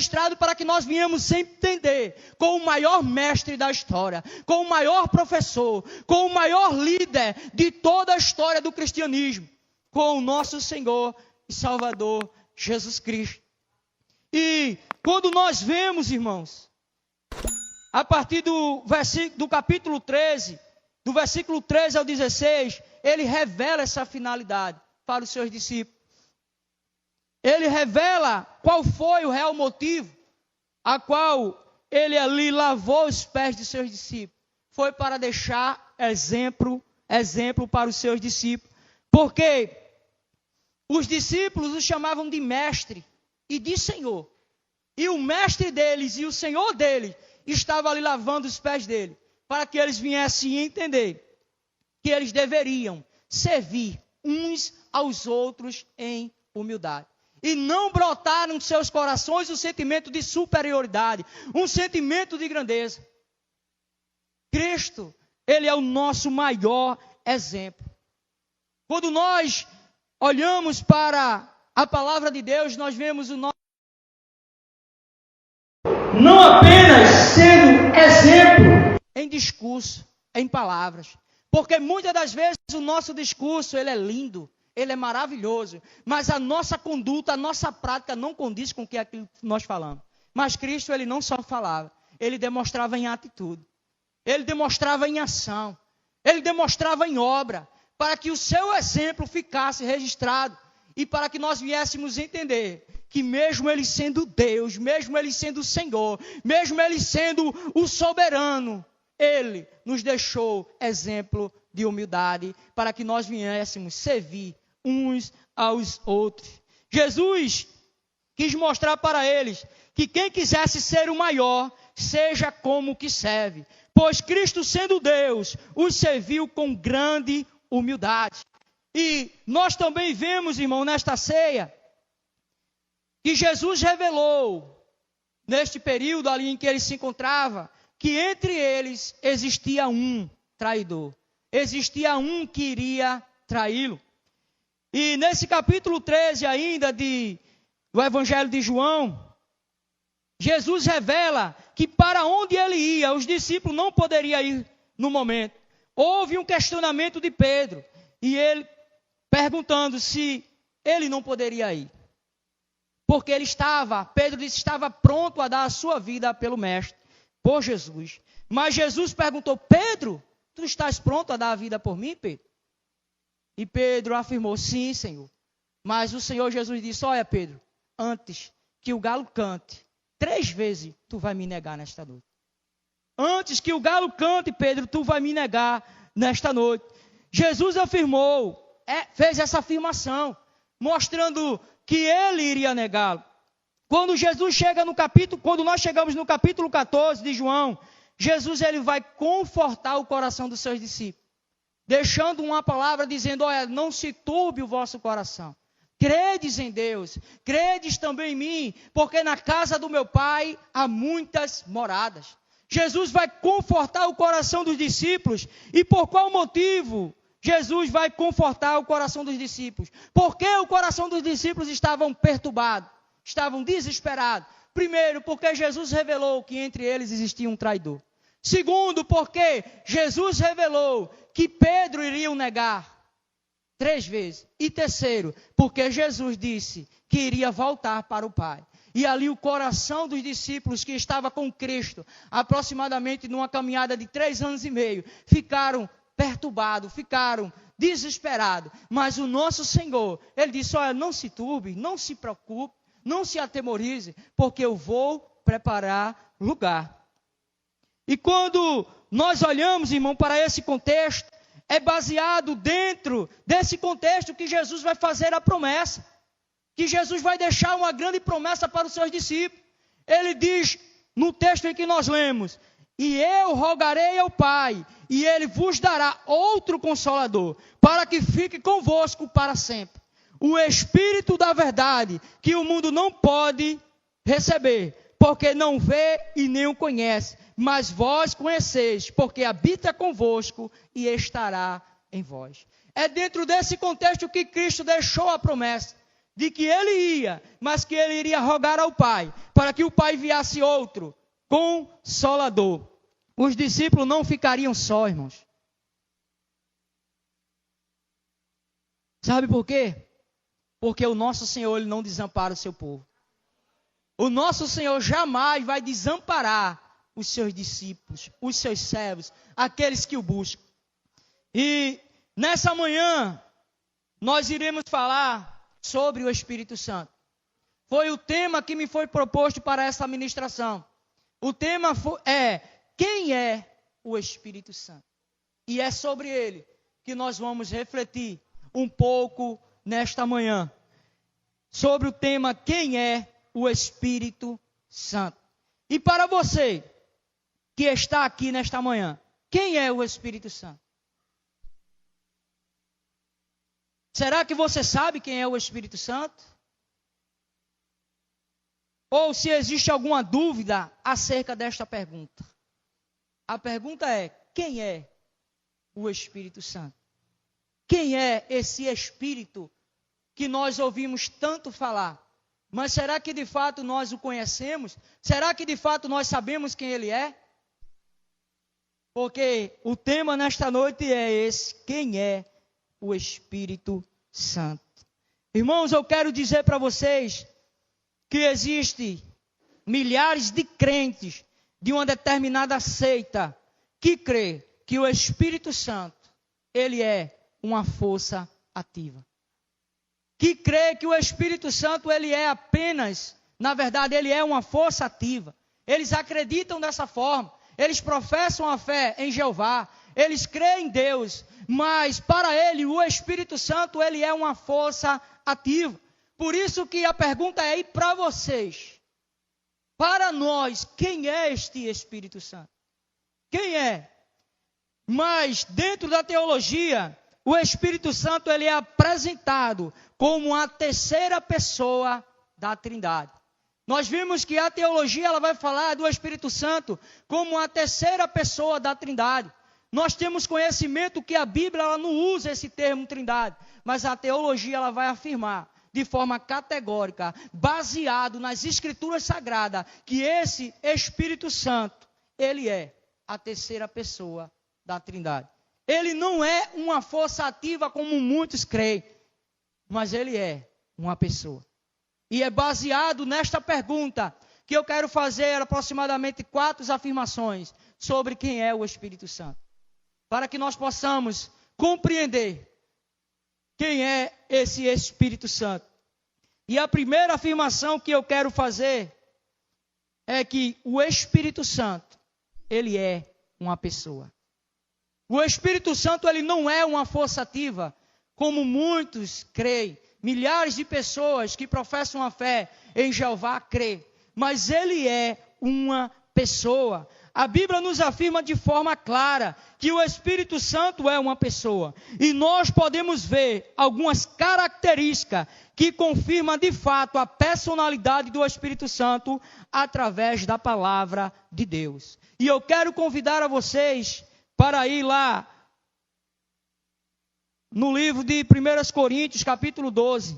registrado para que nós venhamos entender com o maior mestre da história, com o maior professor, com o maior líder de toda a história do cristianismo, com o nosso Senhor e Salvador Jesus Cristo. E quando nós vemos, irmãos, a partir do capítulo 13, do versículo 13 ao 16, ele revela essa finalidade para os seus discípulos. Ele revela qual foi o real motivo a qual ele ali lavou os pés de seus discípulos. Foi para deixar exemplo para os seus discípulos. Porque os discípulos o chamavam de mestre e de senhor. E o mestre deles e o senhor deles estava ali lavando os pés dele, para que eles viessem entender que eles deveriam servir uns aos outros em humildade. E não brotar nos seus corações um sentimento de superioridade, um sentimento de grandeza. Cristo, ele é o nosso maior exemplo. Quando nós olhamos para a palavra de Deus, nós vemos o nosso não apenas sendo exemplo em discurso, em palavras. Porque muitas das vezes o nosso discurso, ele é lindo, ele é maravilhoso, mas a nossa conduta, a nossa prática não condiz com aquilo que nós falamos. Mas Cristo, ele não só falava, ele demonstrava em atitude, ele demonstrava em ação, ele demonstrava em obra, para que o seu exemplo ficasse registrado e para que nós viéssemos entender que mesmo ele sendo Deus, mesmo ele sendo o Senhor, mesmo ele sendo o soberano, ele nos deixou exemplo de humildade para que nós viéssemos servir uns aos outros. Jesus quis mostrar para eles que quem quisesse ser o maior, seja como que serve. Pois Cristo, sendo Deus, os serviu com grande humildade. E nós também vemos, irmão, nesta ceia, que Jesus revelou, neste período ali em que ele se encontrava, que entre eles existia um traidor. Existia um que iria traí-lo. E nesse capítulo 13 ainda do Evangelho de João, Jesus revela que para onde ele ia, os discípulos não poderiam ir no momento. Houve um questionamento de Pedro, e ele perguntando se ele não poderia ir. Porque Pedro disse, estava pronto a dar a sua vida pelo Mestre, por Jesus. Mas Jesus perguntou, Pedro, tu estás pronto a dar a vida por mim, Pedro? E Pedro afirmou, sim, Senhor. Mas o Senhor Jesus disse, olha, Pedro, antes que o galo cante, 3 vezes tu vai me negar nesta noite. Antes que o galo cante, Pedro, tu vai me negar nesta noite. Jesus afirmou, fez essa afirmação, mostrando que ele iria negá-lo. Quando nós chegamos no capítulo 14 de João, Jesus ele vai confortar o coração dos seus discípulos, deixando uma palavra dizendo, olha, não se turbe o vosso coração. Credes em Deus, credes também em mim, porque na casa do meu Pai há muitas moradas. Jesus vai confortar o coração dos discípulos. E por qual motivo Jesus vai confortar o coração dos discípulos? Porque o coração dos discípulos estavam perturbados, estavam desesperados. Primeiro, porque Jesus revelou que entre eles existia um traidor. Segundo, porque Jesus revelou que Pedro iria o negar 3 vezes. E terceiro, porque Jesus disse que iria voltar para o Pai. E ali o coração dos discípulos que estava com Cristo, aproximadamente numa caminhada de 3 anos e meio, ficaram perturbados, ficaram desesperados. Mas o nosso Senhor, ele disse, olha, não se turbe, não se preocupe, não se atemorize, porque eu vou preparar lugar. E quando nós olhamos, irmão, para esse contexto, é baseado dentro desse contexto que Jesus vai fazer a promessa. Que Jesus vai deixar uma grande promessa para os seus discípulos. Ele diz no texto em que nós lemos, e eu rogarei ao Pai, e Ele vos dará outro Consolador, para que fique convosco para sempre. O Espírito da verdade, que o mundo não pode receber, porque não vê e nem o conhece, mas vós conheceis, porque habita convosco e estará em vós. É dentro desse contexto que Cristo deixou a promessa. de que ele ia, mas que ele iria rogar ao Pai, para que o Pai enviasse outro Consolador. Os discípulos não ficariam só, irmãos. Sabe por quê? Porque o nosso Senhor, Ele não desampara o seu povo. O nosso Senhor jamais vai desamparar os seus discípulos, os seus servos, aqueles que o buscam. E nessa manhã, nós iremos falar sobre o Espírito Santo. Foi o tema que me foi proposto para essa ministração. O tema é: quem é o Espírito Santo? E é sobre ele que nós vamos refletir um pouco nesta manhã. Sobre o tema: quem é o Espírito Santo? E para você que está aqui nesta manhã, quem é o Espírito Santo? Será que você sabe quem é o Espírito Santo? Ou se existe alguma dúvida acerca desta pergunta? A pergunta é: quem é o Espírito Santo? Quem é esse Espírito que nós ouvimos tanto falar? Mas será que de fato nós o conhecemos? Será que de fato nós sabemos quem ele é? Porque o tema nesta noite é esse: quem é o Espírito Santo? Irmãos, eu quero dizer para vocês que existem milhares de crentes de uma determinada seita que crê que o Espírito Santo, ele é uma força ativa. Que crê que o Espírito Santo, ele é apenas, na verdade, ele é uma força ativa. Eles acreditam dessa forma, eles professam a fé em Jeová, eles creem em Deus, mas para ele o Espírito Santo, ele é uma força ativa. Por isso que a pergunta é: e para vocês? Para nós, quem é este Espírito Santo? Quem é? Mas dentro da teologia, o Espírito Santo, ele é apresentado como a terceira pessoa da Trindade. Nós vimos que a teologia, ela vai falar do Espírito Santo como a terceira pessoa da Trindade. Nós temos conhecimento que a Bíblia, ela não usa esse termo Trindade, mas a teologia, ela vai afirmar de forma categórica, baseado nas Escrituras Sagradas, que esse Espírito Santo, ele é a terceira pessoa da Trindade. Ele não é uma força ativa como muitos creem, mas ele é uma pessoa. E é baseado nesta pergunta que eu quero fazer aproximadamente 4 afirmações sobre quem é o Espírito Santo, para que nós possamos compreender quem é esse Espírito Santo. E a primeira afirmação que eu quero fazer é que o Espírito Santo, ele é uma pessoa. O Espírito Santo, ele não é uma força ativa, como muitos creem. Milhares de pessoas que professam a fé em Jeová creem, mas ele é uma pessoa. A Bíblia nos afirma de forma clara que o Espírito Santo é uma pessoa. E nós podemos ver algumas características que confirmam de fato a personalidade do Espírito Santo através da palavra de Deus. E eu quero convidar a vocês para ir lá no livro de 1 Coríntios, capítulo 12.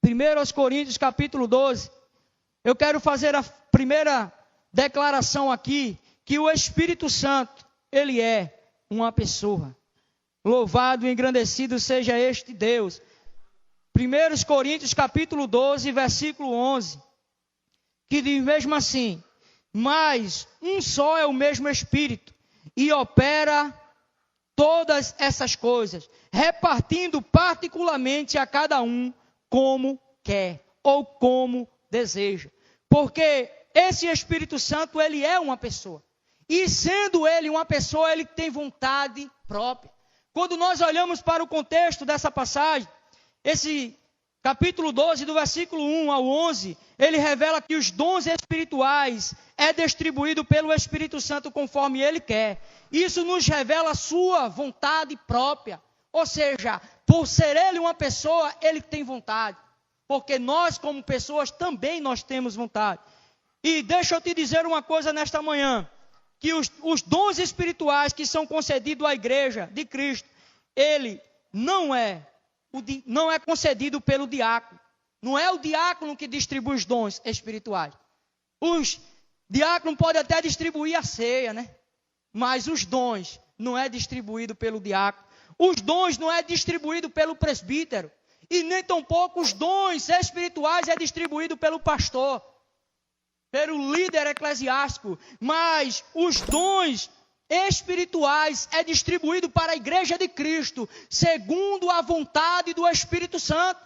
1 Coríntios, capítulo 12. Eu quero fazer a primeira declaração aqui, que o Espírito Santo, ele é uma pessoa. Louvado e engrandecido seja este Deus. 1 Coríntios, capítulo 12, versículo 11. Que diz mesmo assim: mas um só é o mesmo Espírito, e opera todas essas coisas, repartindo particularmente a cada um como quer ou como deseja. Porque esse Espírito Santo, ele é uma pessoa. E sendo ele uma pessoa, ele tem vontade própria. Quando nós olhamos para o contexto dessa passagem, esse capítulo 12, do versículo 1 ao 11, ele revela que os dons espirituais é distribuído pelo Espírito Santo conforme ele quer. Isso nos revela a sua vontade própria. Ou seja, por ser ele uma pessoa, ele tem vontade. Porque nós, como pessoas, também nós temos vontade. E deixa eu te dizer uma coisa nesta manhã, que os dons espirituais que são concedidos à igreja de Cristo, ele não é não é concedido pelo diácono. Não é o diácono que distribui os dons espirituais. Os diáconos podem até distribuir a ceia, né? Mas os dons não é distribuído pelo diácono. Os dons não é distribuído pelo presbítero. E nem tampouco os dons espirituais é distribuído pelo pastor, pelo líder eclesiástico. Mas os dons espirituais é distribuído para a igreja de Cristo, segundo a vontade do Espírito Santo.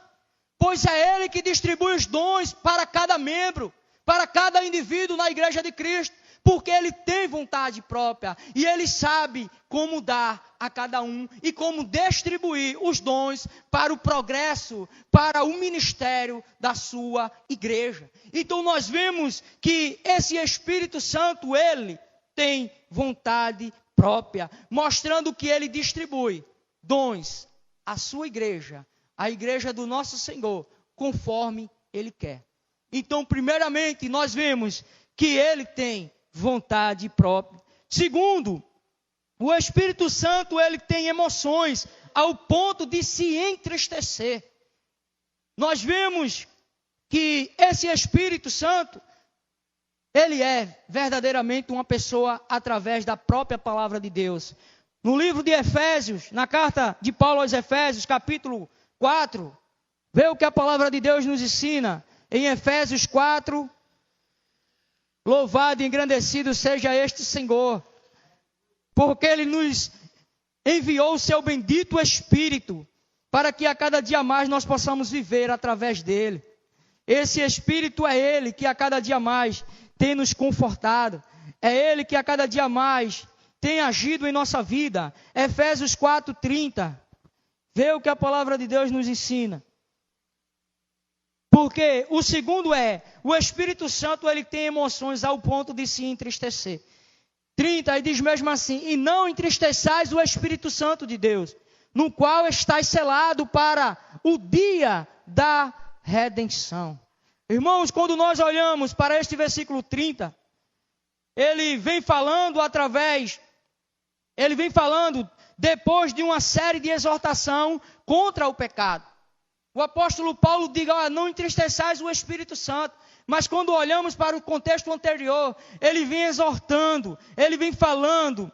Pois é Ele que distribui os dons para cada membro, para cada indivíduo na igreja de Cristo. Porque Ele tem vontade própria e Ele sabe como dar a cada um e como distribuir os dons para o progresso, para o ministério da sua igreja. Então nós vemos que esse Espírito Santo, Ele tem vontade própria, mostrando que Ele distribui dons à sua igreja, à igreja do nosso Senhor, conforme Ele quer. Então, primeiramente, nós vemos que Ele tem vontade própria. Segundo, o Espírito Santo, ele tem emoções ao ponto de se entristecer. Nós vemos que esse Espírito Santo, ele é verdadeiramente uma pessoa através da própria palavra de Deus. No livro de Efésios, na carta de Paulo aos Efésios, capítulo 4, vê o que a palavra de Deus nos ensina. Em Efésios 4, louvado e engrandecido seja este Senhor, porque Ele nos enviou o seu bendito Espírito, para que a cada dia mais nós possamos viver através dele. Esse Espírito é Ele que a cada dia mais tem nos confortado, é Ele que a cada dia mais tem agido em nossa vida. Efésios 4:30, vê o que a palavra de Deus nos ensina. Porque o segundo o Espírito Santo, ele tem emoções ao ponto de se entristecer. 30, aí diz mesmo assim: e não entristeçais o Espírito Santo de Deus, no qual estáis selado para o dia da redenção. Irmãos, quando nós olhamos para este versículo 30, ele vem falando depois de uma série de exortação contra o pecado. O apóstolo Paulo diz: não entristeçais o Espírito Santo. Mas quando olhamos para o contexto anterior, ele vem exortando, ele vem falando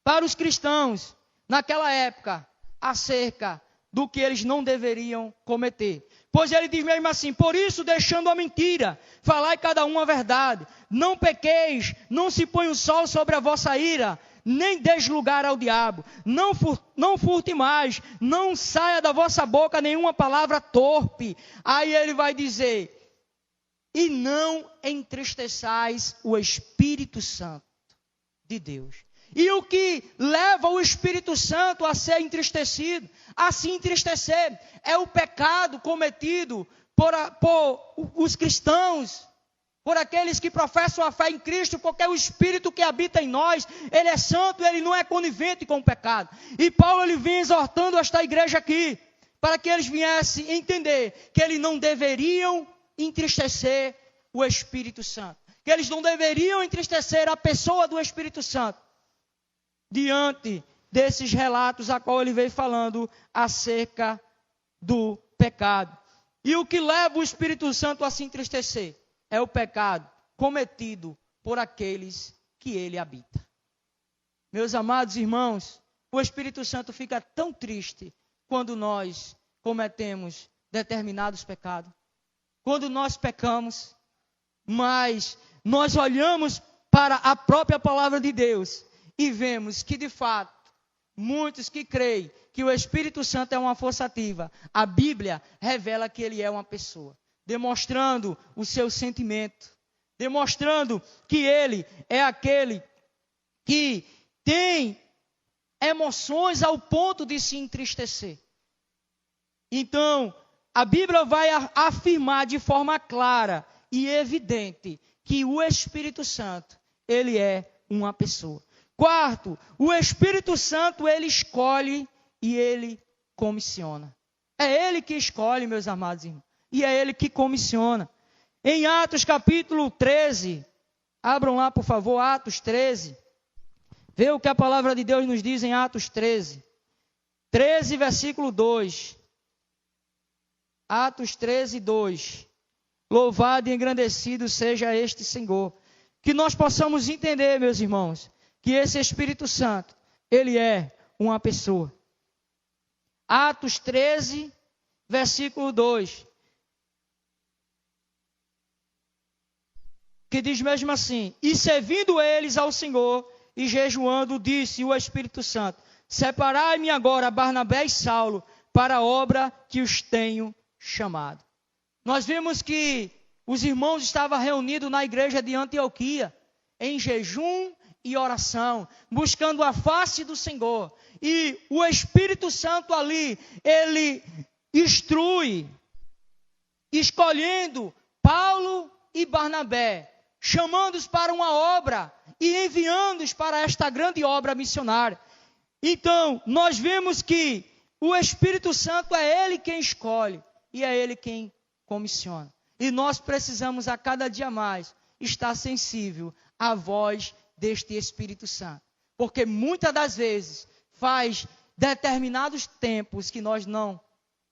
para os cristãos, naquela época, acerca do que eles não deveriam cometer. Pois ele diz mesmo assim: por isso, deixando a mentira, falai cada um a verdade. Não pequeis, não se põe o sol sobre a vossa ira, nem deis lugar ao diabo. Não furte mais, não saia da vossa boca nenhuma palavra torpe. Aí ele vai dizer: e não entristeçais o Espírito Santo de Deus. E o que leva o Espírito Santo a ser entristecido, a se entristecer, é o pecado cometido por os cristãos, por aqueles que professam a fé em Cristo, porque o Espírito que habita em nós, ele é santo, ele não é conivente com o pecado. E Paulo, ele vem exortando esta igreja aqui, para que eles viessem entender que eles não deveriam entristecer o Espírito Santo, que eles não deveriam entristecer a pessoa do Espírito Santo, diante desses relatos a qual ele veio falando acerca do pecado. E o que leva o Espírito Santo a se entristecer é o pecado cometido por aqueles que ele habita. Meus amados irmãos, o Espírito Santo fica tão triste quando nós cometemos determinados pecados, quando nós pecamos, mas nós olhamos para a própria palavra de Deus e vemos que, de fato, muitos que creem que o Espírito Santo é uma força ativa, a Bíblia revela que ele é uma pessoa, demonstrando o seu sentimento, demonstrando que ele é aquele que tem emoções ao ponto de se entristecer. Então, a Bíblia vai afirmar de forma clara e evidente que o Espírito Santo, ele é uma pessoa. Quarto, o Espírito Santo, ele escolhe e ele comissiona. É ele que escolhe, meus amados irmãos, e é ele que comissiona. Em Atos capítulo 13, abram lá por favor, Atos 13. Vê o que a palavra de Deus nos diz em Atos 13. 13, versículo 2. Atos 13, 2. Louvado e engrandecido seja este Senhor. Que nós possamos entender, meus irmãos, que esse Espírito Santo, ele é uma pessoa. Atos 13, versículo 2. Que diz mesmo assim: e servindo eles ao Senhor e jejuando, disse o Espírito Santo: separai-me agora Barnabé e Saulo para a obra que os tenho chamado. Nós vimos que os irmãos estavam reunidos na igreja de Antioquia, em jejum e oração, buscando a face do Senhor. E o Espírito Santo ali, ele instrui, escolhendo Paulo e Barnabé, chamando-os para uma obra e enviando-os para esta grande obra missionária. Então, nós vemos que o Espírito Santo é ele quem escolhe e é ele quem comissiona. E nós precisamos a cada dia mais estar sensível à voz deste Espírito Santo. Porque muitas das vezes faz determinados tempos que nós não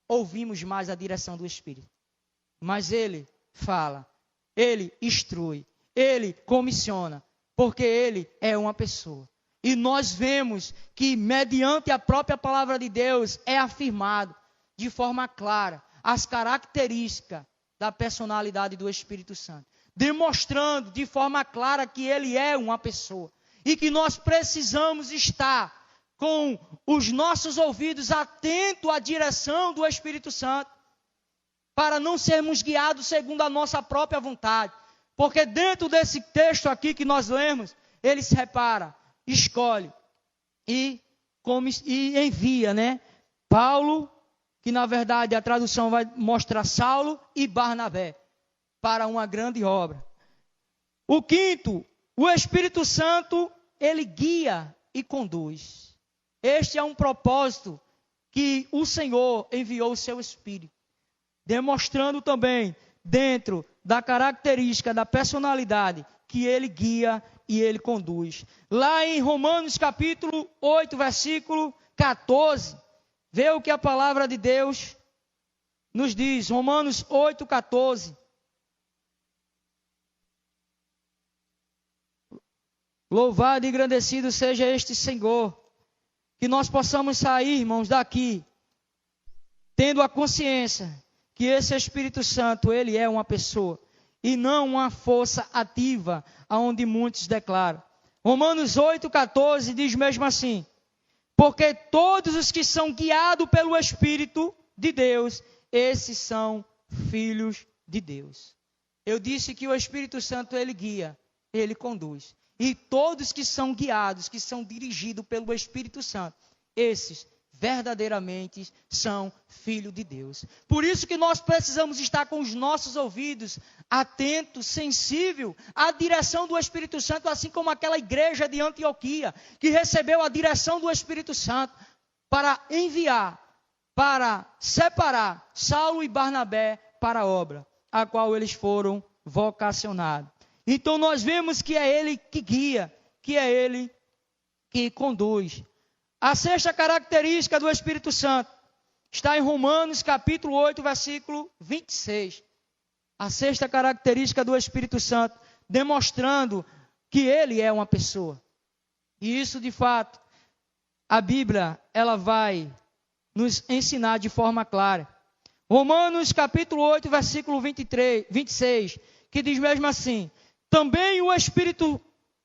ouvimos mais a direção do Espírito. Mas ele fala, ele instrui, ele comissiona, porque ele é uma pessoa. E nós vemos que mediante a própria palavra de Deus é afirmado de forma clara as características da personalidade do Espírito Santo, demonstrando de forma clara que ele é uma pessoa e que nós precisamos estar com os nossos ouvidos atentos à direção do Espírito Santo, para não sermos guiados segundo a nossa própria vontade, porque dentro desse texto aqui que nós lemos, ele se repara, escolhe e envia, né? Paulo, que na verdade a tradução vai mostrar Saulo e Barnabé, para uma grande obra. O quinto, o Espírito Santo, ele guia e conduz. Este é um propósito que o Senhor enviou o seu Espírito, demonstrando também dentro da característica da personalidade que ele guia e ele conduz. Lá em Romanos capítulo 8, versículo 14, vê o que a palavra de Deus nos diz. Romanos 8, 14. Louvado e engrandecido seja este Senhor. Que nós possamos sair, irmãos, daqui, tendo a consciência que esse Espírito Santo, ele é uma pessoa, e não uma força ativa, aonde muitos declaram. Romanos 8, 14 diz mesmo assim: porque todos os que são guiados pelo Espírito de Deus, esses são filhos de Deus. Eu disse que o Espírito Santo, ele guia, ele conduz. E todos que são guiados, que são dirigidos pelo Espírito Santo, esses verdadeiramente são filhos de Deus. Por isso que nós precisamos estar com os nossos ouvidos atentos, sensíveis à direção do Espírito Santo, assim como aquela igreja de Antioquia, que recebeu a direção do Espírito Santo para enviar, para separar Saulo e Barnabé para a obra, a qual eles foram vocacionados. Então nós vemos que é ele que guia, que é ele que conduz. A sexta característica do Espírito Santo está em Romanos capítulo 8, versículo 26. A sexta característica do Espírito Santo, demonstrando que ele é uma pessoa. E isso, de fato, a Bíblia, ela vai nos ensinar de forma clara. Romanos capítulo 8, versículo 26, que diz mesmo assim: também o Espírito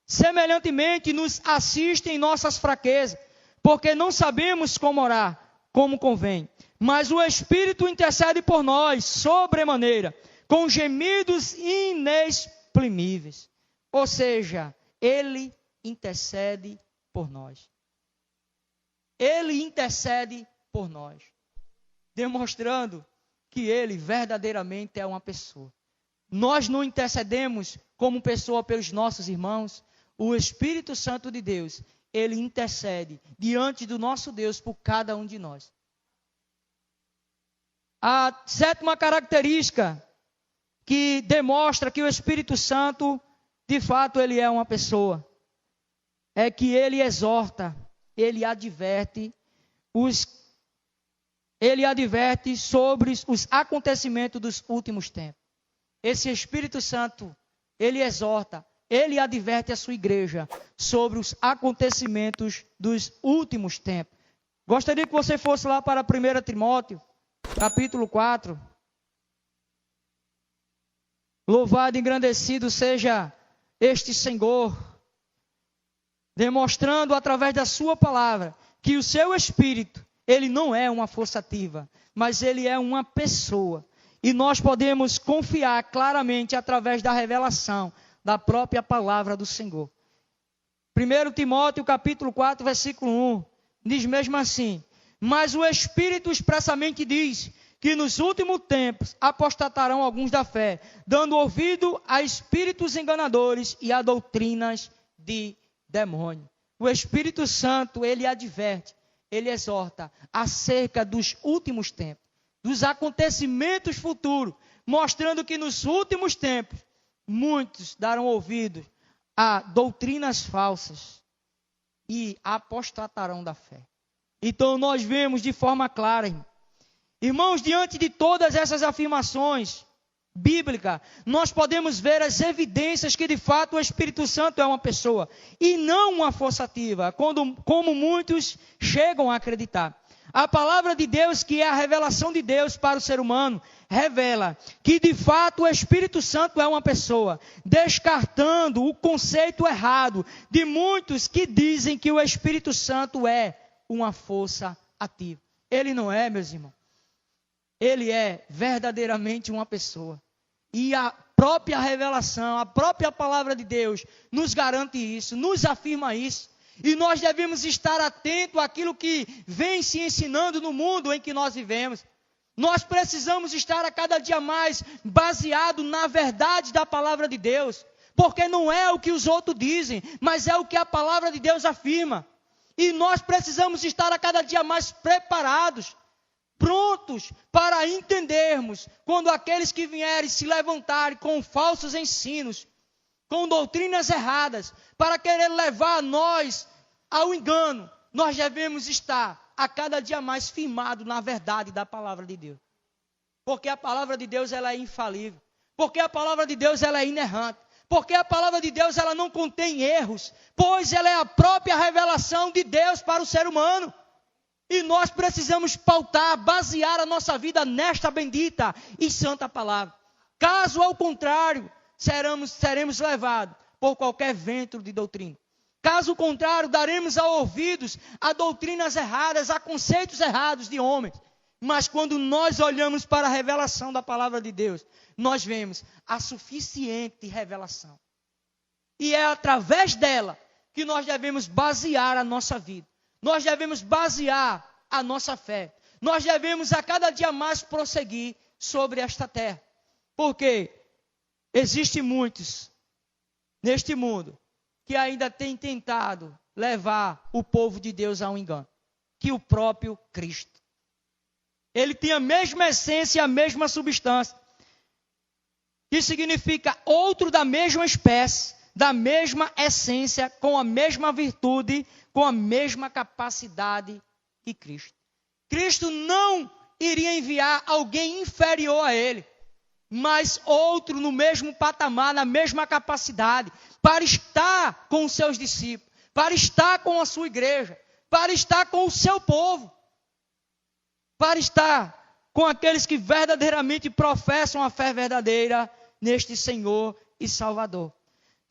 semelhantemente nos assiste em nossas fraquezas, porque não sabemos como orar, como convém. Mas o Espírito intercede por nós, sobremaneira, com gemidos inexprimíveis. Ou seja, ele intercede por nós. Ele intercede por nós, demonstrando que ele verdadeiramente é uma pessoa. Nós não intercedemos como pessoa pelos nossos irmãos. O Espírito Santo de Deus, ele intercede diante do nosso Deus por cada um de nós. A sétima característica que demonstra que o Espírito Santo, de fato, ele é uma pessoa, é que ele exorta, ele adverte os ele adverte sobre os acontecimentos dos últimos tempos. Esse Espírito Santo, ele exorta, ele adverte a sua igreja sobre os acontecimentos dos últimos tempos. Gostaria que você fosse lá para 1 Timóteo, capítulo 4. Louvado e engrandecido seja este Senhor, demonstrando através da sua palavra que o seu Espírito, ele não é uma força ativa, mas ele é uma pessoa. E nós podemos confiar claramente através da revelação da própria palavra do Senhor. 1 Timóteo capítulo 4, versículo 1, diz mesmo assim: mas o Espírito expressamente diz que nos últimos tempos apostatarão alguns da fé, dando ouvido a espíritos enganadores e a doutrinas de demônio. O Espírito Santo, ele adverte, ele exorta acerca dos últimos tempos, dos acontecimentos futuros, mostrando que nos últimos tempos, muitos darão ouvido a doutrinas falsas e apostatarão da fé. Então nós vemos de forma clara, irmãos, diante de todas essas afirmações bíblicas, nós podemos ver as evidências que de fato o Espírito Santo é uma pessoa e não uma força ativa, como muitos chegam a acreditar. A palavra de Deus, que é a revelação de Deus para o ser humano, revela que de fato o Espírito Santo é uma pessoa, descartando o conceito errado de muitos que dizem que o Espírito Santo é uma força ativa. Ele não é, meus irmãos. Ele é verdadeiramente uma pessoa. E a própria revelação, a própria palavra de Deus nos garante isso, nos afirma isso. E nós devemos estar atentos àquilo que vem se ensinando no mundo em que nós vivemos. Nós precisamos estar a cada dia mais baseado na verdade da palavra de Deus. Porque não é o que os outros dizem, mas é o que a palavra de Deus afirma. E nós precisamos estar a cada dia mais preparados, prontos para entendermos quando aqueles que vierem se levantarem com falsos ensinos, com doutrinas erradas, para querer levar nós ao engano, nós devemos estar a cada dia mais firmados na verdade da palavra de Deus. Porque a palavra de Deus, ela é infalível. Porque a palavra de Deus, ela é inerrante. Porque a palavra de Deus, ela não contém erros, pois ela é a própria revelação de Deus para o ser humano. E nós precisamos pautar, basear a nossa vida nesta bendita e santa palavra. Caso ao contrário, seremos levados por qualquer vento de doutrina. Caso contrário, daremos ouvidos a doutrinas erradas, a conceitos errados de homens. Mas quando nós olhamos para a revelação da palavra de Deus, nós vemos a suficiente revelação. E é através dela que nós devemos basear a nossa vida. Nós devemos basear a nossa fé. Nós devemos a cada dia mais prosseguir sobre esta terra. Porque existem muitos neste mundo que ainda têm tentado levar o povo de Deus a um engano. Que o próprio Cristo. Ele tem a mesma essência, a mesma substância. Que significa outro da mesma espécie, da mesma essência, com a mesma virtude, com a mesma capacidade que Cristo. Cristo não iria enviar alguém inferior a ele, mas outro no mesmo patamar, na mesma capacidade, para estar com os seus discípulos, para estar com a sua igreja, para estar com o seu povo, para estar com aqueles que verdadeiramente professam a fé verdadeira neste Senhor e Salvador.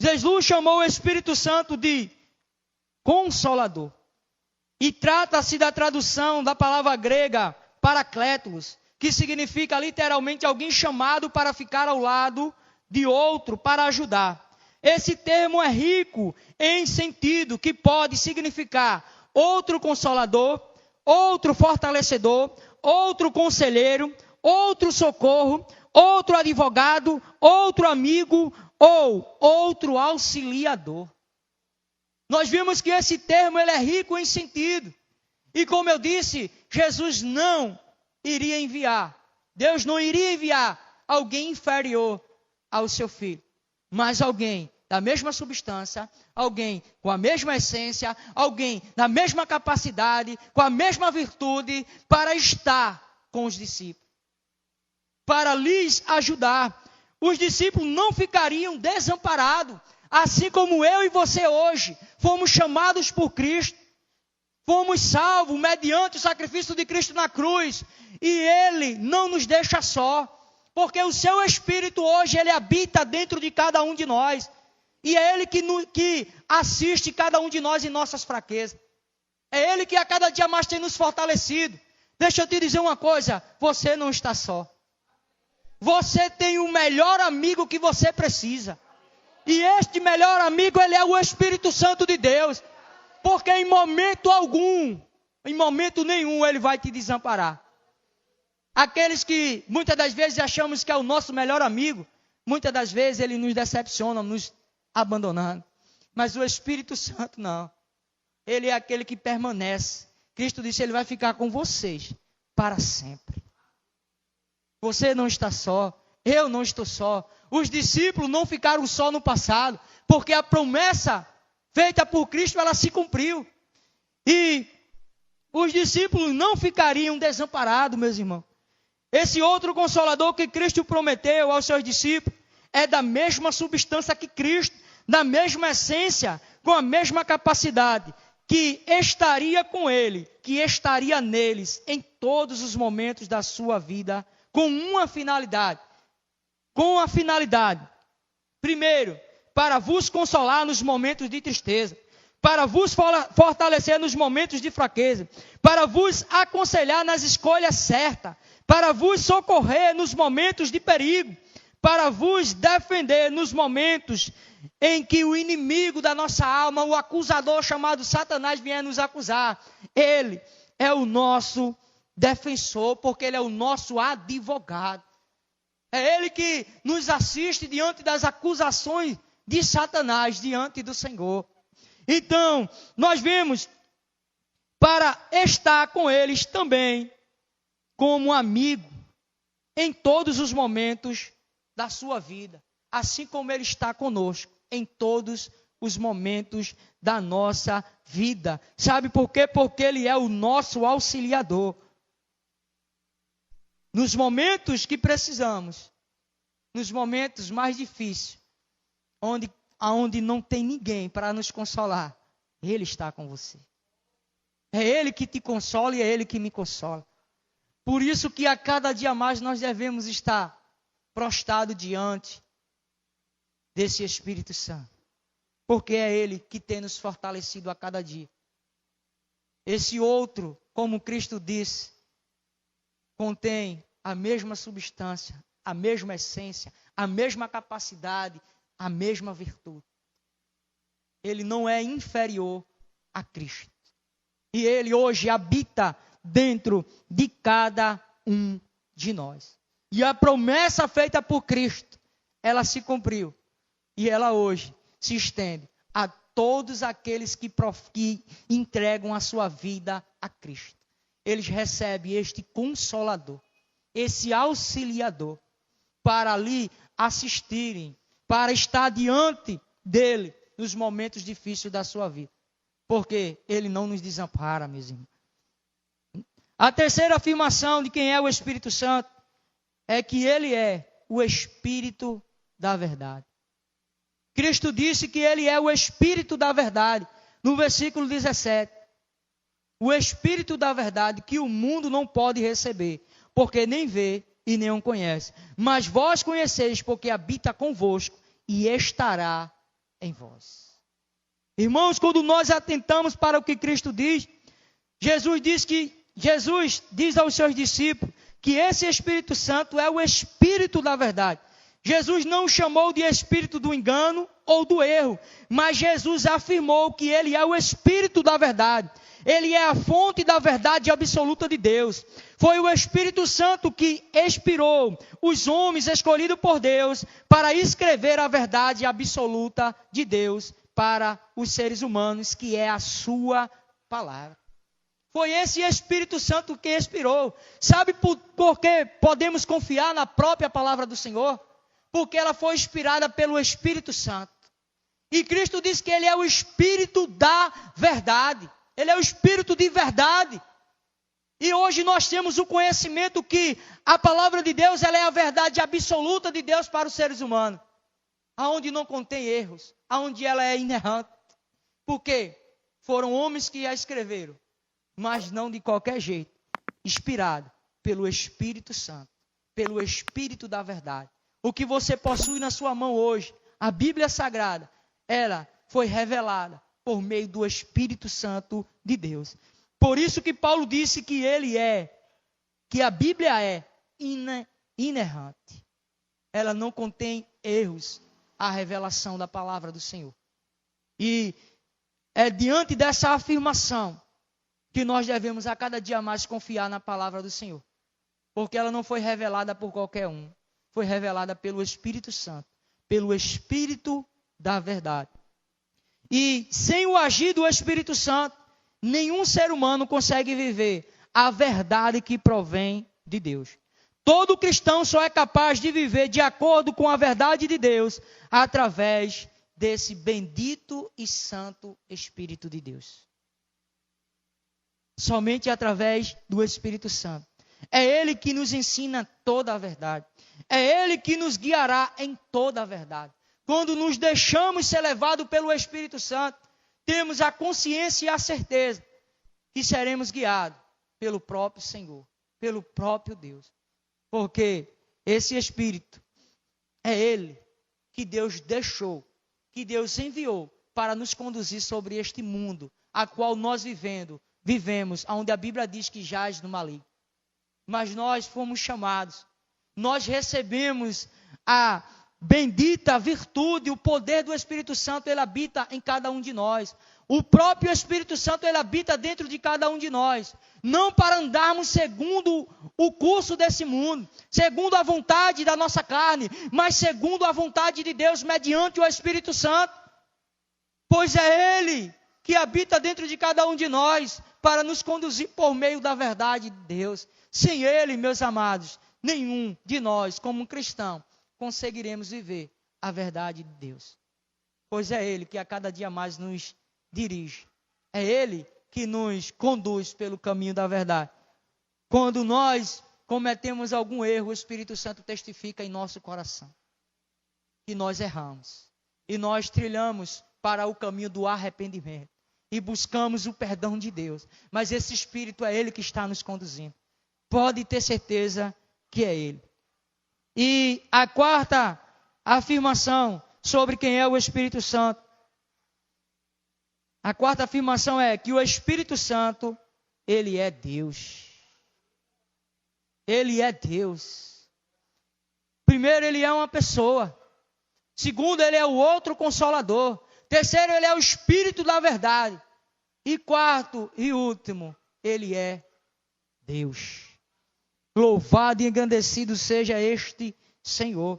Jesus chamou o Espírito Santo de Consolador. E trata-se da tradução da palavra grega Paracletos, que significa literalmente alguém chamado para ficar ao lado de outro, para ajudar. Esse termo é rico em sentido que pode significar outro consolador, outro fortalecedor, outro conselheiro, outro socorro, outro advogado, outro amigo ou outro auxiliador. Nós vimos que esse termo ele é rico em sentido. E como eu disse, Jesus não iria enviar, Deus não iria enviar alguém inferior ao seu filho, mas alguém da mesma substância, alguém com a mesma essência, alguém na mesma capacidade, com a mesma virtude, para estar com os discípulos, para lhes ajudar. Os discípulos não ficariam desamparados, assim como eu e você hoje fomos chamados por Cristo, fomos salvos mediante o sacrifício de Cristo na cruz, e Ele não nos deixa só, porque o seu Espírito hoje, Ele habita dentro de cada um de nós, e é Ele que assiste cada um de nós em nossas fraquezas, é Ele que a cada dia mais tem nos fortalecido. Deixa eu te dizer uma coisa, você não está só, você tem o melhor amigo que você precisa, e este melhor amigo, ele é o Espírito Santo de Deus, porque em momento algum, em momento nenhum, ele vai te desamparar. Aqueles que muitas das vezes achamos que é o nosso melhor amigo, muitas das vezes ele nos decepciona, nos abandonando. Mas o Espírito Santo não. Ele é aquele que permanece. Cristo disse, ele vai ficar com vocês para sempre. Você não está só, eu não estou só. Os discípulos não ficaram só no passado, porque a promessa feita por Cristo, ela se cumpriu. E os discípulos não ficariam desamparados, meus irmãos. Esse outro Consolador que Cristo prometeu aos seus discípulos é da mesma substância que Cristo, da mesma essência, com a mesma capacidade, que estaria com ele, que estaria neles em todos os momentos da sua vida, com uma finalidade. Com a finalidade, primeiro, para vos consolar nos momentos de tristeza, para vos fortalecer nos momentos de fraqueza, para vos aconselhar nas escolhas certas, para vos socorrer nos momentos de perigo, para vos defender nos momentos em que o inimigo da nossa alma, o acusador chamado Satanás, vier nos acusar. Ele é o nosso defensor, porque ele é o nosso advogado. É Ele que nos assiste diante das acusações de Satanás, diante do Senhor. Então, nós vemos, para estar com eles também, como amigo, em todos os momentos da sua vida, assim como Ele está conosco, em todos os momentos da nossa vida. Sabe por quê? Porque Ele é o nosso auxiliador. Nos momentos que precisamos, nos momentos mais difíceis, onde não tem ninguém para nos consolar, Ele está com você. É Ele que te consola e é Ele que me consola. Por isso que a cada dia mais nós devemos estar prostrados diante desse Espírito Santo. Porque é Ele que tem nos fortalecido a cada dia. Esse outro, como Cristo disse, contém a mesma substância, a mesma essência, a mesma capacidade, a mesma virtude. Ele não é inferior a Cristo. E Ele hoje habita dentro de cada um de nós. E a promessa feita por Cristo, ela se cumpriu. E ela hoje se estende a todos aqueles que entregam a sua vida a Cristo. Eles recebem este Consolador, esse auxiliador, para ali assistirem, para estar diante dele nos momentos difíceis da sua vida. Porque ele não nos desampara, meus irmãos. A terceira afirmação de quem é o Espírito Santo é que ele é o Espírito da verdade. Cristo disse que ele é o Espírito da verdade, no versículo 17. O Espírito da verdade que o mundo não pode receber, porque nem vê e nem o conhece. Mas vós conheceis, porque habita convosco e estará em vós. Irmãos, quando nós atentamos para o que Cristo diz, Jesus diz aos seus discípulos que esse Espírito Santo é o Espírito da verdade. Jesus não chamou de Espírito do engano ou do erro, mas Jesus afirmou que ele é o Espírito da verdade. Ele é a fonte da verdade absoluta de Deus. Foi o Espírito Santo que inspirou os homens escolhidos por Deus para escrever a verdade absoluta de Deus para os seres humanos, que é a sua palavra. Foi esse Espírito Santo que inspirou. Sabe por que podemos confiar na própria palavra do Senhor? Porque ela foi inspirada pelo Espírito Santo. E Cristo diz que Ele é o Espírito da verdade. Ele é o Espírito de verdade. E hoje nós temos o conhecimento que a palavra de Deus, ela é a verdade absoluta de Deus para os seres humanos. Aonde não contém erros, aonde ela é inerrante. Porque foram homens que a escreveram, mas não de qualquer jeito, inspirado pelo Espírito Santo, pelo Espírito da verdade. O que você possui na sua mão hoje, a Bíblia Sagrada, ela foi revelada por meio do Espírito Santo de Deus. Por isso que Paulo disse que a Bíblia é inerrante. Ela não contém erros, a revelação da palavra do Senhor. E é diante dessa afirmação que nós devemos a cada dia mais confiar na palavra do Senhor. Porque ela não foi revelada por qualquer um. Foi revelada pelo Espírito Santo, pelo Espírito da verdade. E sem o agir do Espírito Santo, nenhum ser humano consegue viver a verdade que provém de Deus. Todo cristão só é capaz de viver de acordo com a verdade de Deus através desse bendito e santo Espírito de Deus. Somente através do Espírito Santo. É Ele que nos ensina toda a verdade. É Ele que nos guiará em toda a verdade. Quando nos deixamos ser levados pelo Espírito Santo, temos a consciência e a certeza que seremos guiados pelo próprio Senhor, pelo próprio Deus. Porque esse Espírito é Ele que Deus deixou, que Deus enviou para nos conduzir sobre este mundo, a qual nós vivemos, onde a Bíblia diz que jaz no maligno. Mas nós fomos chamados, nós recebemos a bendita virtude, o poder do Espírito Santo, ele habita em cada um de nós. O próprio Espírito Santo, ele habita dentro de cada um de nós. Não para andarmos segundo o curso desse mundo, segundo a vontade da nossa carne, mas segundo a vontade de Deus, mediante o Espírito Santo. Pois é Ele que habita dentro de cada um de nós, para nos conduzir por meio da verdade de Deus. Sem Ele, meus amados, nenhum de nós, como um cristão, conseguiremos viver a verdade de Deus. Pois é Ele que a cada dia mais nos dirige. É Ele que nos conduz pelo caminho da verdade. Quando nós cometemos algum erro, o Espírito Santo testifica em nosso coração que nós erramos. E nós trilhamos para o caminho do arrependimento. E buscamos o perdão de Deus. Mas esse Espírito é Ele que está nos conduzindo. Pode ter certeza que é Ele. E a quarta afirmação sobre quem é o Espírito Santo. A quarta afirmação é que o Espírito Santo, Ele é Deus. Ele é Deus. Primeiro, Ele é uma pessoa. Segundo, Ele é o outro consolador. Terceiro, Ele é o Espírito da verdade. E quarto e último, Ele é Deus. Louvado e engrandecido seja este Senhor.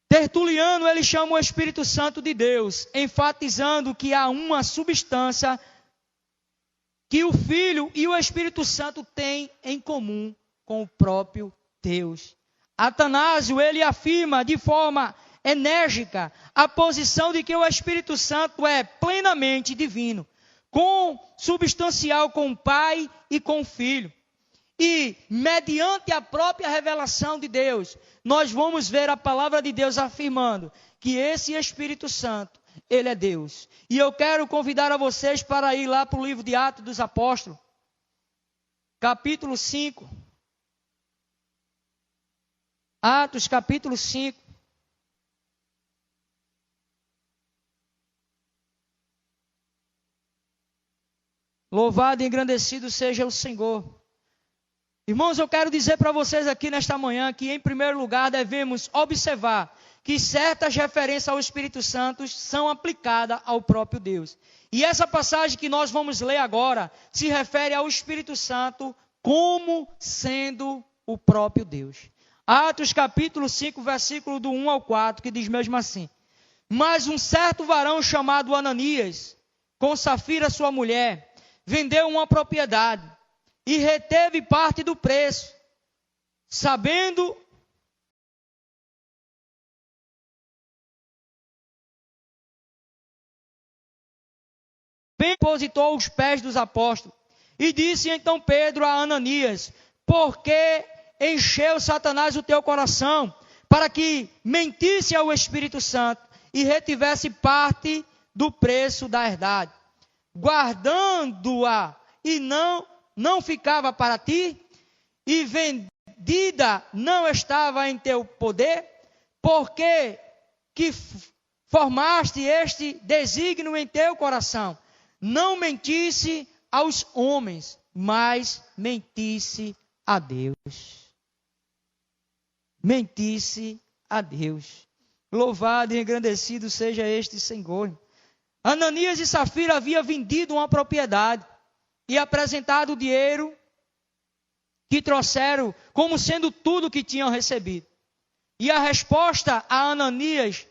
Tertuliano, ele chama o Espírito Santo de Deus, enfatizando que há uma substância que o Filho e o Espírito Santo têm em comum com o próprio Deus. Atanásio, ele afirma de forma enérgica a posição de que o Espírito Santo é plenamente divino, consubstancial com o Pai e com o Filho. E, mediante a própria revelação de Deus, nós vamos ver a palavra de Deus afirmando que esse Espírito Santo, Ele é Deus. E eu quero convidar a vocês para ir lá para o livro de Atos dos Apóstolos, capítulo 5. Atos, capítulo 5. Louvado e engrandecido seja o Senhor. Irmãos, eu quero dizer para vocês aqui nesta manhã que, em primeiro lugar, devemos observar que certas referências ao Espírito Santo são aplicadas ao próprio Deus. E essa passagem que nós vamos ler agora se refere ao Espírito Santo como sendo o próprio Deus. Atos capítulo 5, versículo do 1 ao 4, que diz mesmo assim: Mas um certo varão chamado Ananias, com Safira sua mulher, vendeu uma propriedade e reteve parte do preço, sabendo repente depositou os pés dos apóstolos. E disse então Pedro a Ananias: por que encheu Satanás o teu coração, para que mentisse ao Espírito Santo e retivesse parte do preço da herdade, guardando-a e não ficava para ti, e vendida não estava em teu poder? Porque que formaste este desígnio em teu coração? Não mentisse aos homens, mas mentisse a Deus. Mentisse a Deus. Louvado e engrandecido seja este Senhor. Ananias e Safira haviam vendido uma propriedade e apresentado o dinheiro que trouxeram como sendo tudo que tinham recebido. E a resposta a Ananias,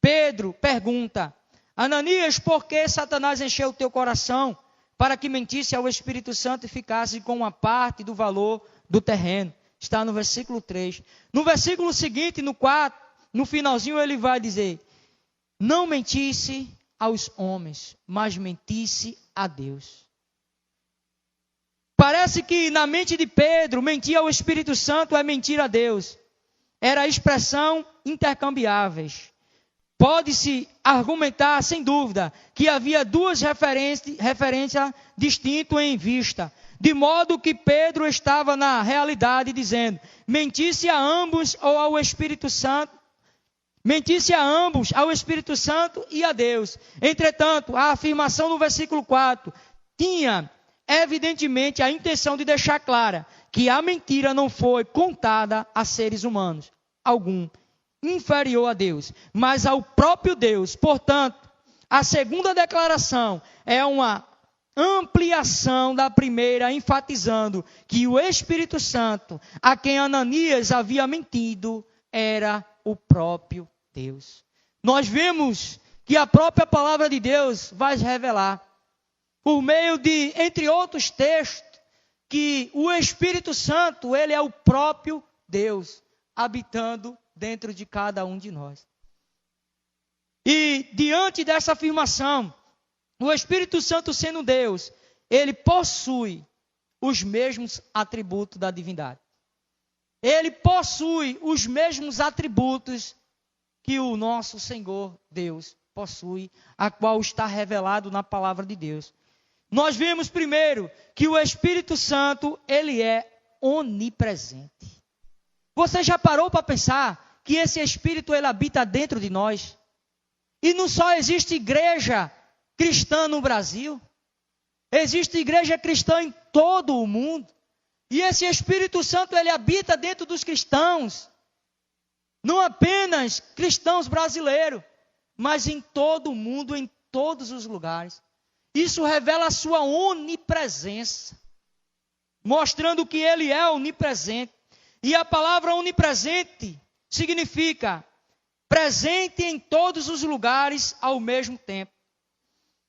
Pedro pergunta: Ananias, por que Satanás encheu o teu coração para que mentisse ao Espírito Santo e ficasse com uma parte do valor do terreno? Está no versículo 3. No versículo seguinte, no 4, no finalzinho ele vai dizer: não mentisse aos homens, mas mentisse a Deus. Parece que na mente de Pedro, mentir ao Espírito Santo é mentir a Deus. Era expressão intercambiáveis. Pode-se argumentar, sem dúvida, que havia duas referências distintas em vista. De modo que Pedro estava na realidade dizendo: mentisse a ambos ou ao Espírito Santo, mentisse a ambos, ao Espírito Santo e a Deus. Entretanto, a afirmação no versículo 4 tinha evidentemente a intenção de deixar clara que a mentira não foi contada a seres humanos algum, inferior a Deus, mas ao próprio Deus. Portanto, a segunda declaração é uma ampliação da primeira, enfatizando que o Espírito Santo, a quem Ananias havia mentido, era o próprio Deus. Nós vemos que a própria palavra de Deus vai revelar, por meio de, entre outros textos, que o Espírito Santo, ele é o próprio Deus, habitando dentro de cada um de nós. E diante dessa afirmação, o Espírito Santo sendo Deus, ele possui os mesmos atributos da divindade. Ele possui os mesmos atributos que o nosso Senhor Deus possui, a qual está revelado na palavra de Deus. Nós vemos primeiro que o Espírito Santo, ele é onipresente. Você já parou para pensar que esse Espírito, ele habita dentro de nós? E não só existe igreja cristã no Brasil, existe igreja cristã em todo o mundo. E esse Espírito Santo, ele habita dentro dos cristãos. Não apenas cristãos brasileiros, mas em todo o mundo, em todos os lugares. Isso revela a sua onipresença, mostrando que ele é onipresente. E a palavra onipresente significa presente em todos os lugares ao mesmo tempo.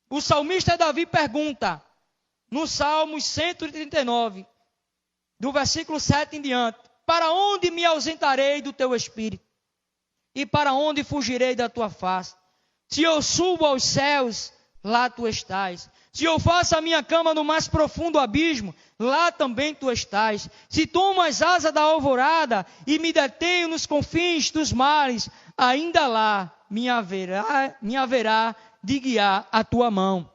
O salmista Davi pergunta, no Salmo 139, do versículo 7 em diante: para onde me ausentarei do teu espírito? E para onde fugirei da tua face? Se eu subo aos céus, lá tu estás. Se eu faço a minha cama no mais profundo abismo, lá também tu estás. Se tomo as asas da alvorada e me detenho nos confins dos mares, ainda lá me haverá de guiar a tua mão,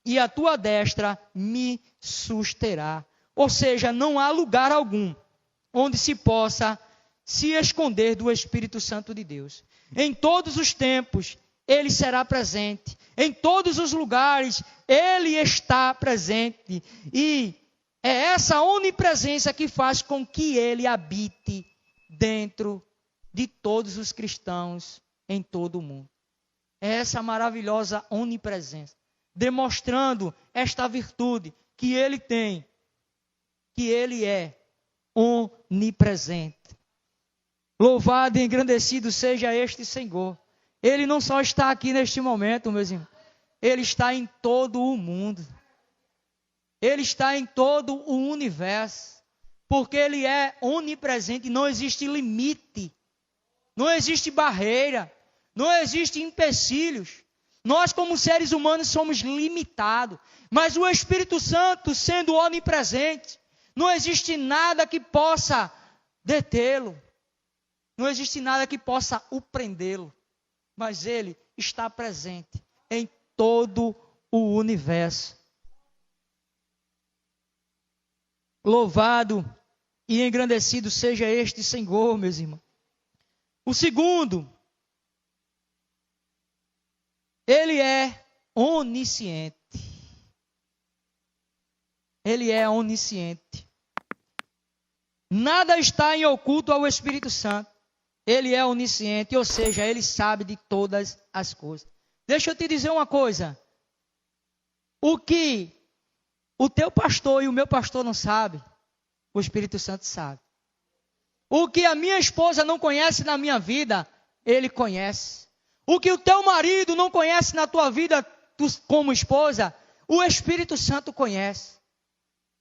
e a tua destra me susterá. Ou seja, não há lugar algum onde se possa se esconder do Espírito Santo de Deus. Em todos os tempos, ele será presente. Em todos os lugares, ele está presente. E é essa onipresença que faz com que ele habite dentro de todos os cristãos em todo o mundo. É essa maravilhosa onipresença, demonstrando esta virtude que ele tem, que ele é onipresente. Louvado e engrandecido seja este Senhor. Ele não só está aqui neste momento, meus irmãos, ele está em todo o mundo. Ele está em todo o universo, porque ele é onipresente, não existe limite, não existe barreira, não existe empecilhos. Nós, como seres humanos, somos limitados. Mas o Espírito Santo, sendo onipresente, não existe nada que possa detê-lo. Não existe nada que possa o prendê-lo. Mas ele está presente em todo o universo. Louvado e engrandecido seja este Senhor, meus irmãos. O segundo, ele é onisciente. Ele é onisciente. Nada está em oculto ao Espírito Santo. Ele é onisciente, ou seja, ele sabe de todas as coisas. Deixa eu te dizer uma coisa. O que o teu pastor e o meu pastor não sabem, o Espírito Santo sabe. O que a minha esposa não conhece na minha vida, ele conhece. O que o teu marido não conhece na tua vida como esposa, o Espírito Santo conhece.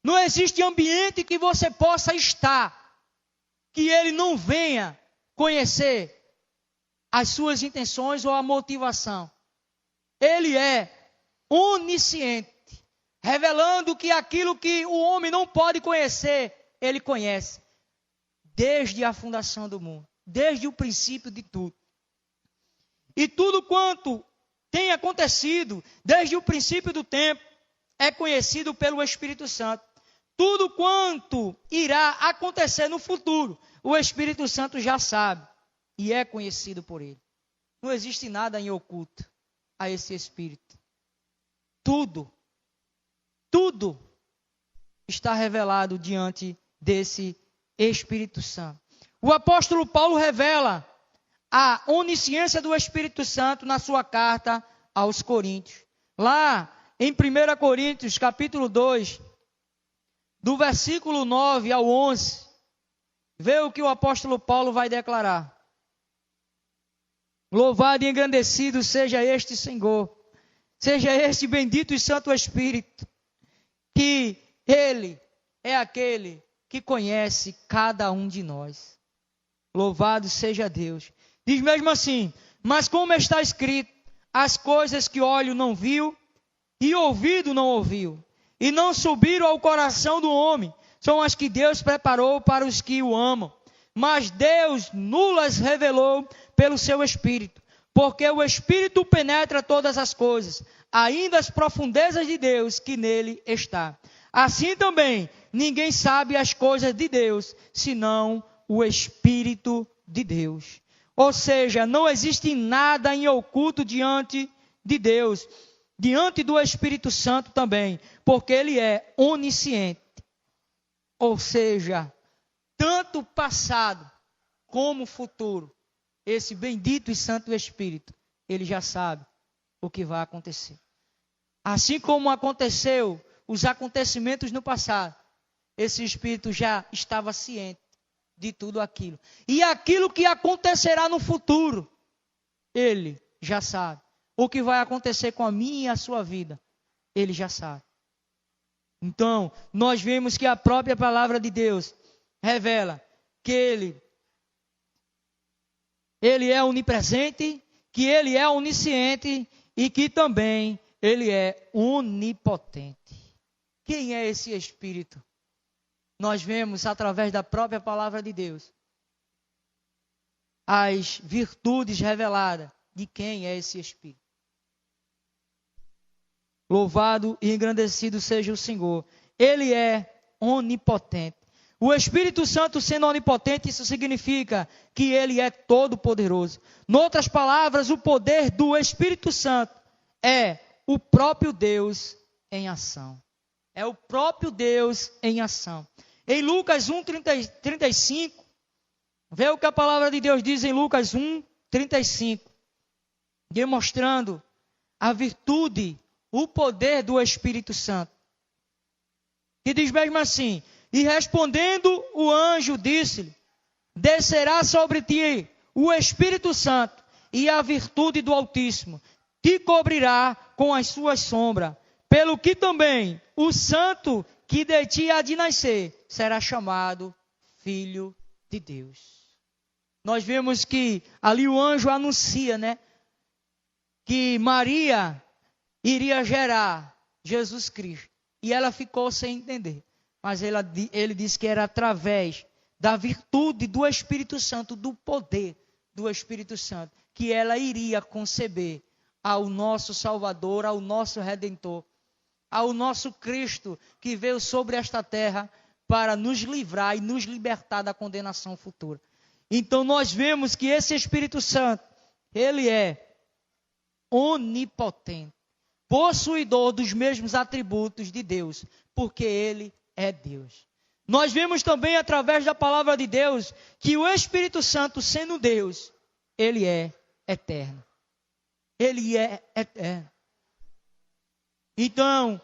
Não existe ambiente que você possa estar, que ele não venha conhecer as suas intenções ou a motivação. Ele é onisciente, revelando que aquilo que o homem não pode conhecer, ele conhece. Desde a fundação do mundo, desde o princípio de tudo. E tudo quanto tem acontecido, desde o princípio do tempo, é conhecido pelo Espírito Santo. Tudo quanto irá acontecer no futuro, o Espírito Santo já sabe e é conhecido por ele. Não existe nada em oculto a esse Espírito. Tudo está revelado diante desse Espírito Santo. O apóstolo Paulo revela a onisciência do Espírito Santo na sua carta aos Coríntios. Lá em 1 Coríntios, capítulo 2, do versículo 9 ao 11, vê o que o apóstolo Paulo vai declarar. Louvado e engrandecido seja este Senhor, seja este bendito e santo Espírito, que ele é aquele que conhece cada um de nós. Louvado seja Deus. Diz mesmo assim: mas como está escrito, as coisas que olho não viu e ouvido não ouviu, e não subiram ao coração do homem, são as que Deus preparou para os que o amam. Mas Deus nulas revelou pelo seu Espírito, porque o Espírito penetra todas as coisas, ainda as profundezas de Deus que nele está. Assim também, ninguém sabe as coisas de Deus, senão o Espírito de Deus. Ou seja, não existe nada em oculto diante de Deus, diante do Espírito Santo também, porque ele é onisciente. Ou seja, tanto passado como futuro, esse bendito e santo Espírito, ele já sabe o que vai acontecer. Assim como aconteceu os acontecimentos no passado, esse Espírito já estava ciente de tudo aquilo. E aquilo que acontecerá no futuro, ele já sabe. O que vai acontecer com a minha e a sua vida, ele já sabe. Então, nós vemos que a própria palavra de Deus revela que ele é onipresente, que ele é onisciente e que também ele é onipotente. Quem é esse Espírito? Nós vemos através da própria palavra de Deus as virtudes reveladas de quem é esse Espírito. Louvado e engrandecido seja o Senhor. Ele é onipotente. O Espírito Santo sendo onipotente, isso significa que ele é todo poderoso. Noutras palavras, o poder do Espírito Santo é o próprio Deus em ação. É o próprio Deus em ação. Em Lucas 1:35, vê o que a palavra de Deus diz em Lucas 1:35, demonstrando a virtude, o poder do Espírito Santo. Que diz mesmo assim: e respondendo o anjo disse-lhe, descerá sobre ti o Espírito Santo, e a virtude do Altíssimo te cobrirá com as suas sombras, pelo que também o santo que de ti há de nascer será chamado Filho de Deus. Nós vemos que ali o anjo anuncia, que Maria iria gerar Jesus Cristo. E ela ficou sem entender. Mas ele disse que era através da virtude do Espírito Santo, do poder do Espírito Santo, que ela iria conceber ao nosso Salvador, ao nosso Redentor, ao nosso Cristo que veio sobre esta terra para nos livrar e nos libertar da condenação futura. Então nós vemos que esse Espírito Santo, ele é onipotente, possuidor dos mesmos atributos de Deus, porque ele é Deus. Nós vemos também através da palavra de Deus que o Espírito Santo, sendo Deus, ele é eterno. Ele é eterno. Então,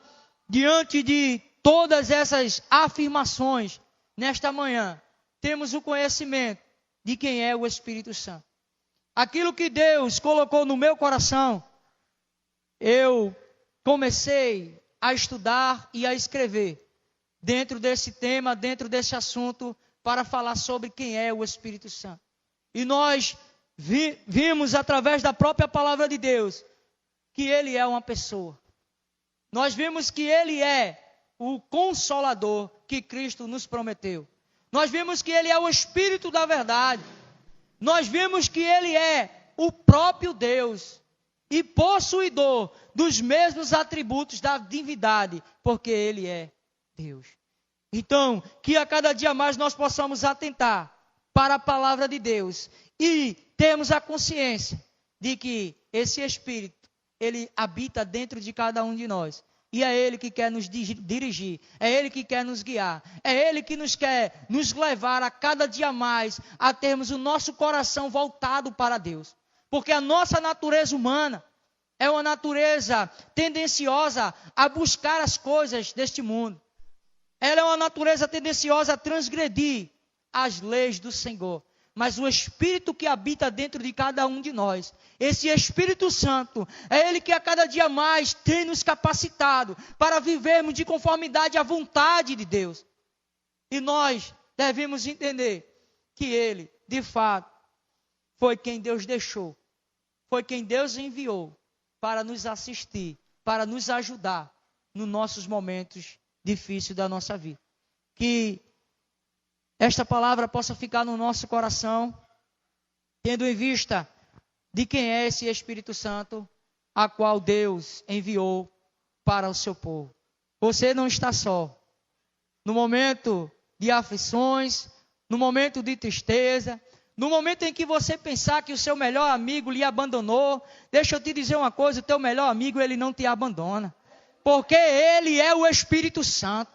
diante de todas essas afirmações, nesta manhã, temos o conhecimento de quem é o Espírito Santo. Aquilo que Deus colocou no meu coração, eu comecei a estudar e a escrever dentro desse tema, dentro desse assunto, para falar sobre quem é o Espírito Santo. E nós vimos através da própria palavra de Deus que ele é uma pessoa. Nós vimos que ele é o Consolador que Cristo nos prometeu. Nós vimos que ele é o Espírito da verdade. Nós vimos que ele é o próprio Deus e possuidor dos mesmos atributos da divindade, porque ele é Deus. Então, que a cada dia mais nós possamos atentar para a palavra de Deus e termos a consciência de que esse Espírito, ele habita dentro de cada um de nós. E é ele que quer nos dirigir, é ele que quer nos guiar, é ele que quer nos levar a cada dia mais a termos o nosso coração voltado para Deus. Porque a nossa natureza humana é uma natureza tendenciosa a buscar as coisas deste mundo. Ela é uma natureza tendenciosa a transgredir as leis do Senhor. Mas o Espírito que habita dentro de cada um de nós, esse Espírito Santo, é ele que a cada dia mais tem nos capacitado para vivermos de conformidade à vontade de Deus. E nós devemos entender que ele, de fato, foi quem Deus deixou, foi quem Deus enviou para nos assistir, para nos ajudar nos nossos momentos difíceis da nossa vida. Que esta palavra possa ficar no nosso coração, tendo em vista de quem é esse Espírito Santo, a qual Deus enviou para o seu povo. Você não está só. No momento de aflições, no momento de tristeza, no momento em que você pensar que o seu melhor amigo lhe abandonou, deixa eu te dizer uma coisa, o teu melhor amigo, ele não te abandona. Porque ele é o Espírito Santo.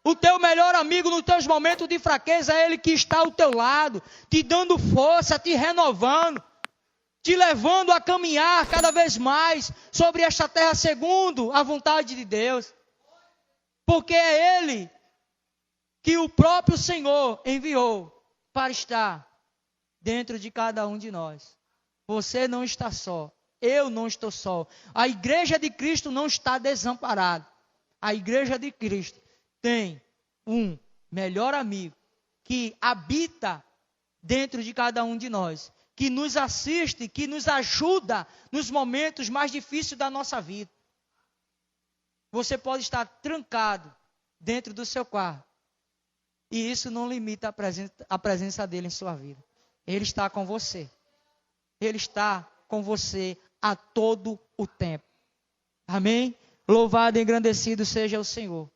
O teu melhor amigo nos teus momentos de fraqueza é ele que está ao teu lado, te dando força, te renovando, te levando a caminhar cada vez mais sobre esta terra segundo a vontade de Deus. Porque é ele que o próprio Senhor enviou para estar dentro de cada um de nós. Você não está só, eu não estou só. A igreja de Cristo não está desamparada. A igreja de Cristo tem um melhor amigo que habita dentro de cada um de nós, que nos assiste, que nos ajuda nos momentos mais difíceis da nossa vida. Você pode estar trancado dentro do seu quarto, e isso não limita a presença dele em sua vida. Ele está com você. Ele está com você a todo o tempo. Amém? Louvado e engrandecido seja o Senhor.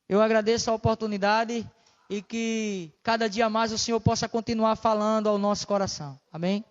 Eu agradeço a oportunidade e que cada dia mais o Senhor possa continuar falando ao nosso coração. Amém?